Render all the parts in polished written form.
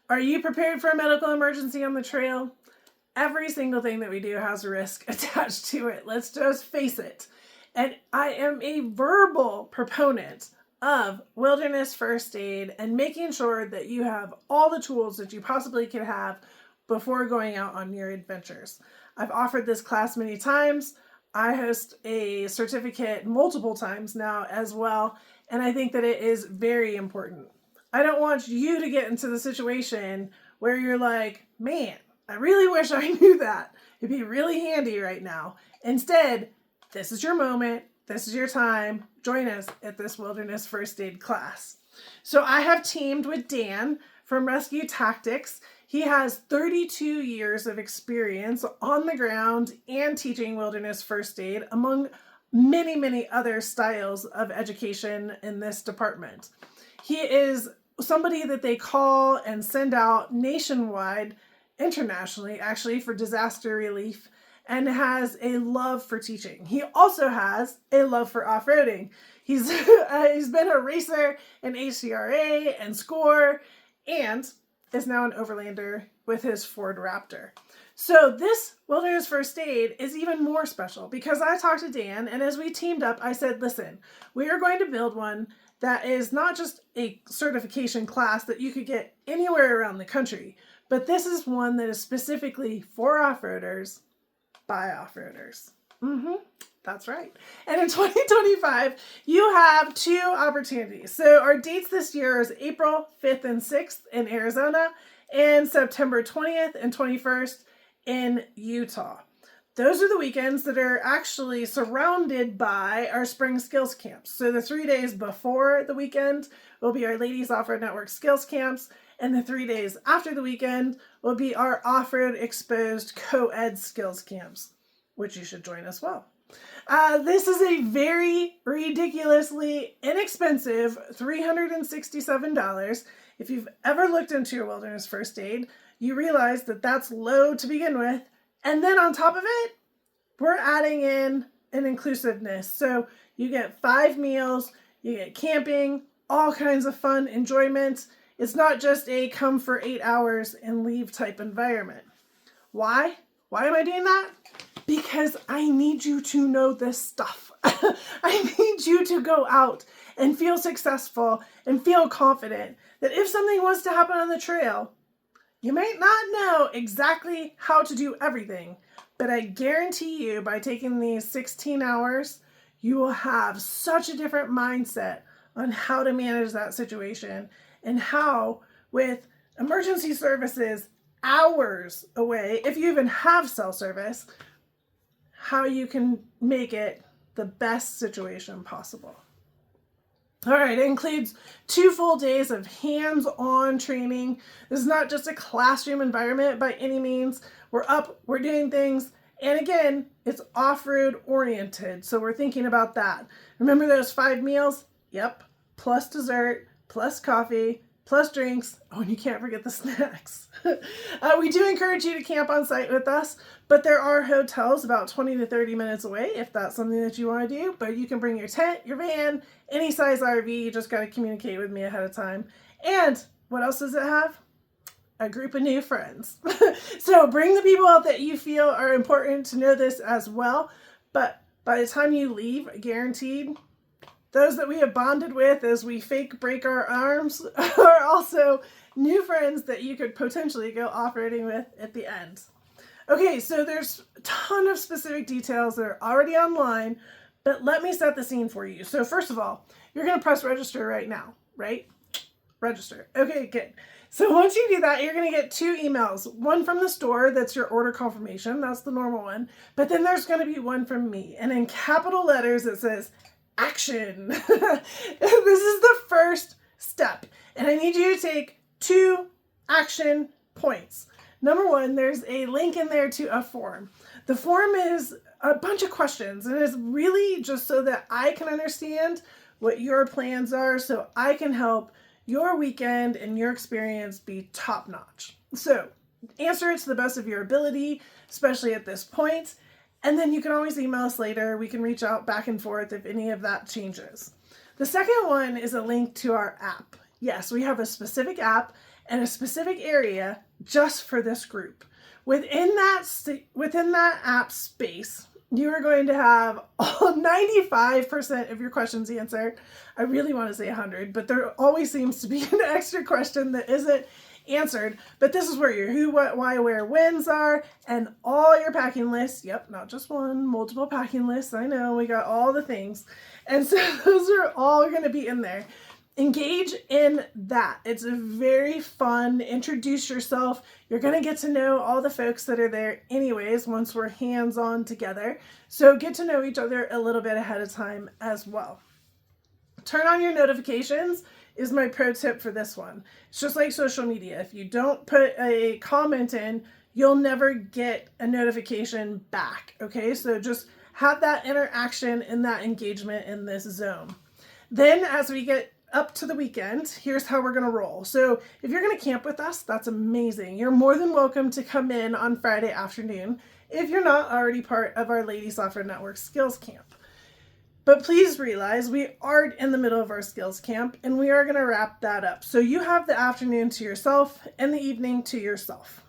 Are you prepared for a medical emergency on the trail? Every single thing that we do has a risk attached to it. Let's just face it. And I am a verbal proponent of wilderness first aid and making sure that you have all the tools that you possibly can have before going out on your adventures. I've offered this class many times. I host a certificate multiple times now as well, and I think that it is very important. I don't want you to get into the situation where you're like, man, I really wish I knew that. It'd be really handy right now. Instead, this is your moment. This is your time. Join us at this wilderness first aid class. So I have teamed with Dan from Rescue Tactics. He has 32 years of experience on the ground and teaching wilderness first aid, among many, many other styles of education in this department. He is somebody that they call and send out nationwide, internationally, actually, for disaster relief, and has a love for teaching. He also has a love for off-roading. He's been a racer in HCRA and SCORE, and is now an overlander with his Ford Raptor. So this Wilderness First Aid is even more special because I talked to Dan, and as we teamed up, I said, listen, we are going to build one that is not just a certification class that you could get anywhere around the country, but this is one that is specifically for off-roaders by off-roaders. That's right. And in 2025, you have 2 opportunities. So our dates this year is April 5th and 6th in Arizona and September 20th and 21st in Utah. Those are the weekends that are actually surrounded by our spring skills camps. So the 3 days before the weekend will be our Ladies Off-Road Network skills camps, and the 3 days after the weekend will be our off-road exposed co-ed skills camps, which you should join as well. This is a very ridiculously inexpensive $367. If you've ever looked into your wilderness first aid, you realize that that's low to begin with. And then on top of it, we're adding in an inclusiveness. So you get 5 meals, you get camping, all kinds of fun enjoyment. It's not just a come for 8 hours and leave type environment. Why? Why am I doing that? Because I need you to know this stuff. I need you to go out and feel successful and feel confident that if something was to happen on the trail, you might not know exactly how to do everything, but I guarantee you by taking these 16 hours, you will have such a different mindset on how to manage that situation and how, with emergency services hours away, if you even have cell service, how you can make it the best situation possible. All right, it includes 2 full days of hands-on training. This is not just a classroom environment by any means. We're up, we're doing things, and again, it's off-road oriented, so we're thinking about that. Remember those 5 meals? Yep, plus dessert, plus coffee, plus drinks. Oh, and you can't forget the snacks. We do encourage you to camp on site with us, but there are hotels about 20 to 30 minutes away if that's something that you want to do. But you can bring your tent, your van, any size RV. You just got to communicate with me ahead of time. And what else does it have? A group of new friends. So bring the people out that you feel are important to know this as well. But by the time you leave, guaranteed, those that we have bonded with as we fake break our arms are also new friends that you could potentially go off-roading with at the end. Okay, so there's a ton of specific details that are already online, but let me set the scene for you. So first of all, you're going to press register right now, right? Register. Okay, good. So once you do that, you're going to get 2 emails. One from the store, that's your order confirmation. That's the normal one. But then there's going to be one from me. And in capital letters, it says, action. This is the first step. And I need you to take 2 action points. Number 1, there's a link in there to a form. The form is a bunch of questions, and it's really just so that I can understand what your plans are, so I can help your weekend and your experience be top notch. So answer it to the best of your ability, especially at this point. And then you can always email us later. We can reach out back and forth if any of that changes. The second one is a link to our app. Yes, we have a specific app and a specific area just for this group. Within that app space, you are going to have all 95% of your questions answered. I really want to say 100, but there always seems to be an extra question that isn't answered. But this is where your who, what, why, where, whens are, and all your packing lists. Yep, not just one, multiple packing lists. I know, we got all the things. And so those are all going to be in there. Engage in that. It's a very fun, introduce yourself. You're going to get to know all the folks that are there anyways once we're hands-on together. So get to know each other a little bit ahead of time as well. Turn on your notifications is my pro tip for this one. It's just like social media. If you don't put a comment in, you'll never get a notification back. Okay, so just have that interaction and that engagement in this zone. Then as we get up to the weekend, here's how we're going to roll. So if you're going to camp with us, that's amazing. You're more than welcome to come in on Friday afternoon if you're not already part of our Ladies Offroad Network Skills Camp. But please realize we are in the middle of our skills camp and we are going to wrap that up. So you have the afternoon to yourself and the evening to yourself.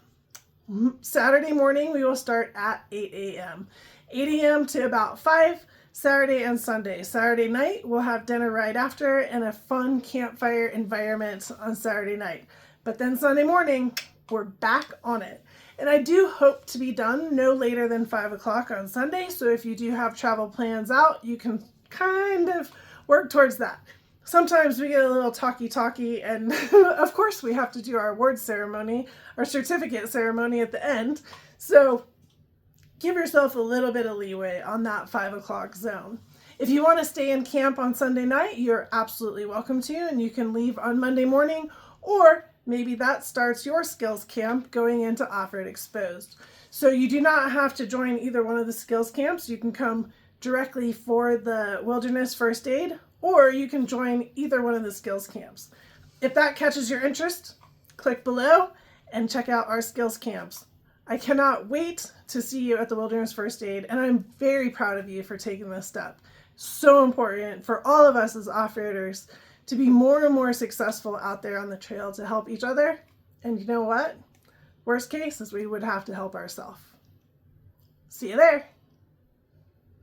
Saturday morning, we will start at 8 a.m. 8 a.m. to about 5. Saturday and Sunday. Saturday night, we'll have dinner right after and a fun campfire environment on Saturday night. But then Sunday morning, we're back on it. And I do hope to be done no later than 5 o'clock on Sunday. So if you do have travel plans out, you can kind of work towards that. Sometimes we get a little talky, and of course we have to do our award ceremony, our certificate ceremony at the end. So give yourself a little bit of leeway on that 5 o'clock zone. If you want to stay in camp on Sunday night, you're absolutely welcome to, and you can leave on Monday morning, or maybe that starts your skills camp going into Off-Road Exposed. So you do not have to join either one of the skills camps. You can come directly for the wilderness first aid, or you can join either one of the skills camps. If that catches your interest, click below and check out our skills camps. I cannot wait to see you at the Wilderness First Aid, and I'm very proud of you for taking this step. So important for all of us as off-roaders to be more and more successful out there on the trail to help each other. And you know what? Worst case is we would have to help ourselves. See you there.